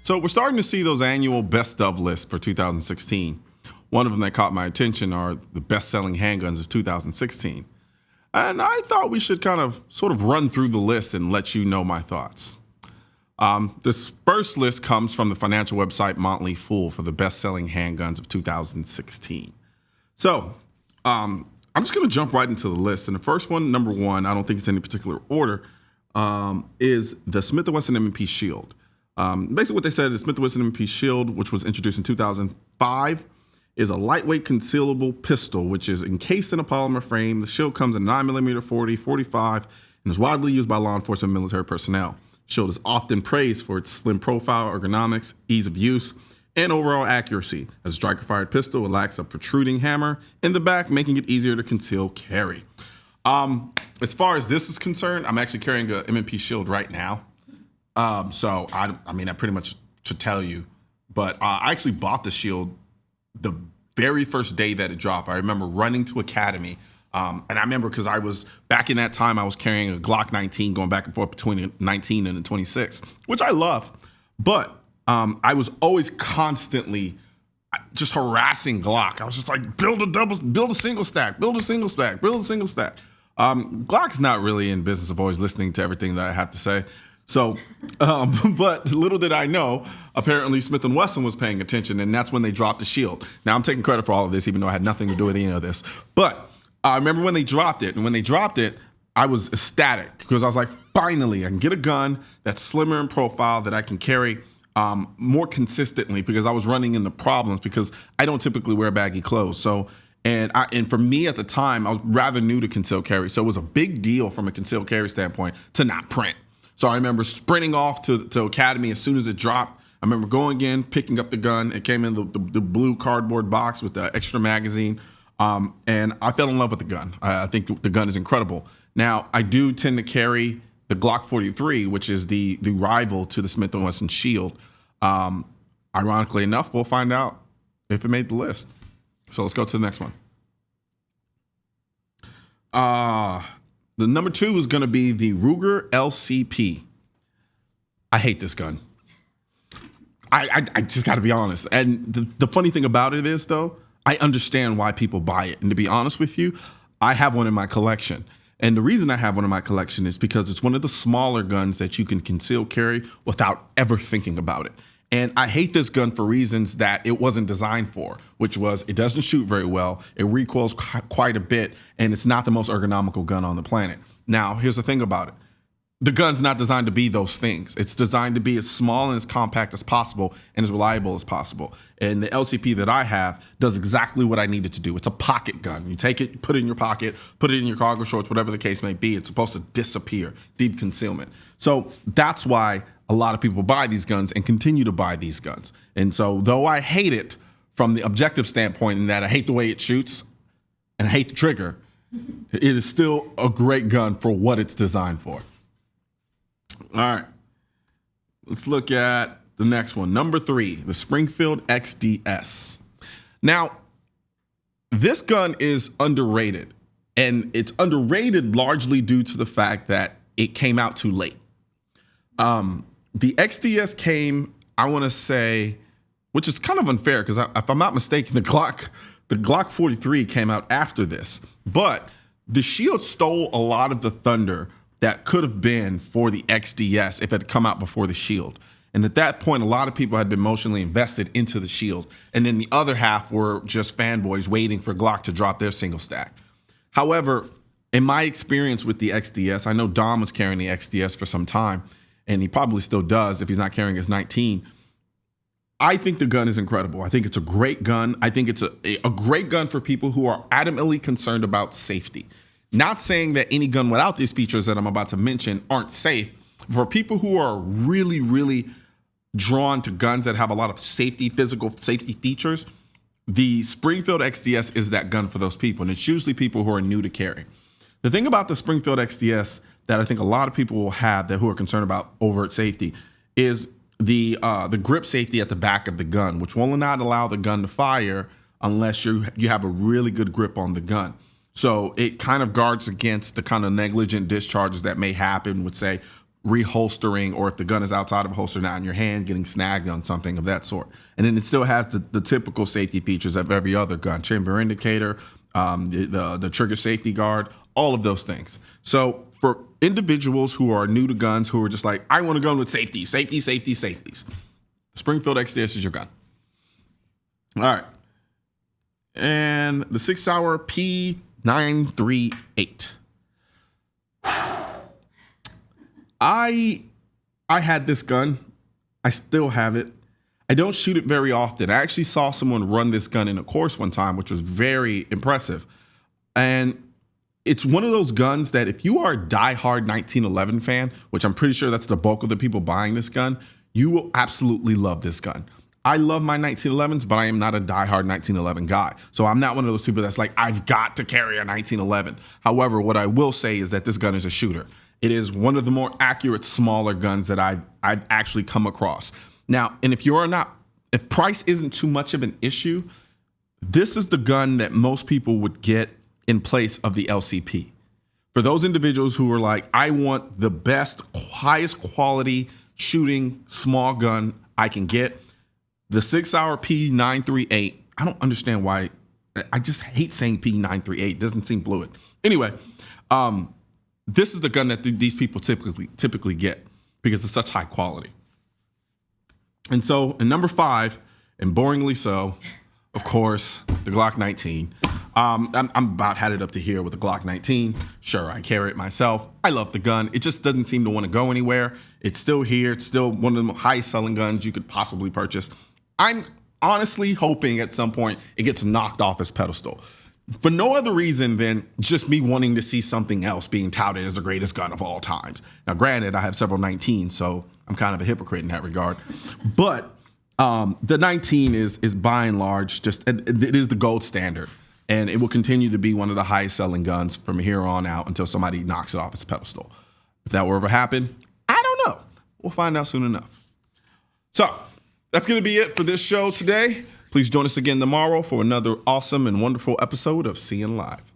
So we're starting to see those annual best of lists for 2016. One of them that caught my attention are the best-selling handguns of 2016. And I thought we should kind of sort of run through the list and let you know my thoughts. This first list comes from the financial website Motley Fool for the best-selling handguns of 2016. So I'm just going to jump right into the list. And the first one, number one, I don't think it's in any particular order, is the Smith & Wesson M&P Shield. Basically what they said is Smith & Wesson M&P Shield, which was introduced in 2005, is a lightweight concealable pistol, which is encased in a polymer frame. The shield comes in 9mm, 40, 45, and is widely used by law enforcement and military personnel. Shield is often praised for its slim profile, ergonomics, ease of use, and overall accuracy. As a striker-fired pistol, it lacks a protruding hammer in the back, making it easier to conceal carry. As far as this is concerned, I'm actually carrying a M&P Shield right now. So I mean, I pretty much should tell you, but I actually bought the Shield the very first day that it dropped. I remember running to Academy, and I remember because I was, back in that time, I was carrying a Glock 19 going back and forth between the 19 and the 26, which I love, but I was always constantly just harassing Glock. I was just like, build a single stack, build a single stack, build a single stack. Glock's not really in business of always listening to everything that I have to say. So, but little did I know, apparently Smith & Wesson was paying attention, and that's when they dropped the Shield. Now, I'm taking credit for all of this, even though I had nothing to do with any of this. But I remember when they dropped it, and when they dropped it, I was ecstatic because I was like, finally, I can get a gun that's slimmer in profile that I can carry more consistently, because I was running into problems because I don't typically wear baggy clothes. So, and for me at the time, I was rather new to concealed carry. So it was a big deal from a concealed carry standpoint to not print. So I remember sprinting off to Academy as soon as it dropped. I remember going in, picking up the gun. It came in the blue cardboard box with the extra magazine. And I fell in love with the gun. I think the gun is incredible. Now, I do tend to carry the Glock 43, which is the rival to the Smith & Wesson Shield. Ironically enough, we'll find out if it made the list. So let's go to the next one. The number two is going to be the Ruger LCP. I hate this gun. I just got to be honest. And the funny thing about it is, though, I understand why people buy it. And to be honest with you, I have one in my collection. And the reason I have one in my collection is because it's one of the smaller guns that you can conceal carry without ever thinking about it. And I hate this gun for reasons that it wasn't designed for, which was it doesn't shoot very well, it recoils quite a bit, and it's not the most ergonomical gun on the planet. Now, here's the thing about it. The gun's not designed to be those things. It's designed to be as small and as compact as possible and as reliable as possible. And the LCP that I have does exactly what I need it to do. It's a pocket gun. You take it, put it in your pocket, put it in your cargo shorts, whatever the case may be. It's supposed to disappear, deep concealment. So that's why a lot of people buy these guns and continue to buy these guns. And so though I hate it from the objective standpoint in that I hate the way it shoots and I hate the trigger, it is still a great gun for what it's designed for. All right, let's look at the next one. Number three, the Springfield XDS. Now, this gun is underrated, and it's underrated largely due to the fact that it came out too late. The XDS came, I want to say, which is kind of unfair because if I'm not mistaken, the Glock 43 came out after this. But the Shield stole a lot of the thunder that could have been for the XDS if it had come out before the Shield. And at that point, a lot of people had been emotionally invested into the Shield. And then the other half were just fanboys waiting for Glock to drop their single stack. However, in my experience with the XDS, I know Dom was carrying the XDS for some time, and he probably still does if he's not carrying his 19. I think the gun is incredible. I think it's a great gun. I think it's a great gun for people who are adamantly concerned about safety. Not saying that any gun without these features that I'm about to mention aren't safe. For people who are really, really drawn to guns that have a lot of physical safety features, the Springfield XDS is that gun for those people. And it's usually people who are new to carry. The thing about the Springfield XDS that I think a lot of people will have who are concerned about overt safety is the grip safety at the back of the gun, which will not allow the gun to fire unless you have a really good grip on the gun. So it kind of guards against the kind of negligent discharges that may happen with, say, reholstering, or if the gun is outside of a holster now in your hand, getting snagged on something of that sort. And then it still has the typical safety features of every other gun: chamber indicator, the trigger safety guard, all of those things. So for individuals who are new to guns, who are just like, I want a gun with safeties, the Springfield XDS is your gun. All right. And the 6 Hour P938. I had this gun. I still have it. I don't shoot it very often. I actually saw someone run this gun in a course one time, which was very impressive. And it's one of those guns that if you are a diehard 1911 fan, which I'm pretty sure that's the bulk of the people buying this gun, you will absolutely love this gun. I love my 1911s, but I am not a diehard 1911 guy. So I'm not one of those people that's like, I've got to carry a 1911. However, what I will say is that this gun is a shooter. It is one of the more accurate, smaller guns that I've actually come across. Now, and if price isn't too much of an issue, this is the gun that most people would get in place of the LCP. For those individuals who are like, I want the best, highest quality shooting small gun I can get, the 6 Hour P938, I don't understand why. I just hate saying P938. It doesn't seem fluid. Anyway, this is the gun that these people typically get because it's such high quality. And so, in number 5, and boringly so, of course, the Glock 19. I'm about had it up to here with the Glock 19. Sure, I carry it myself. I love the gun. It just doesn't seem to want to go anywhere. It's still here. It's still one of the highest selling guns you could possibly purchase. I'm honestly hoping at some point it gets knocked off its pedestal. For no other reason than just me wanting to see something else being touted as the greatest gun of all times. Now, granted, I have several 19s, so I'm kind of a hypocrite in that regard. But the 19 is by and large it is the gold standard. And it will continue to be one of the highest selling guns from here on out until somebody knocks it off its pedestal. If that were ever happen, I don't know. We'll find out soon enough. So that's going to be it for this show today. Please join us again tomorrow for another awesome and wonderful episode of Seeing Live.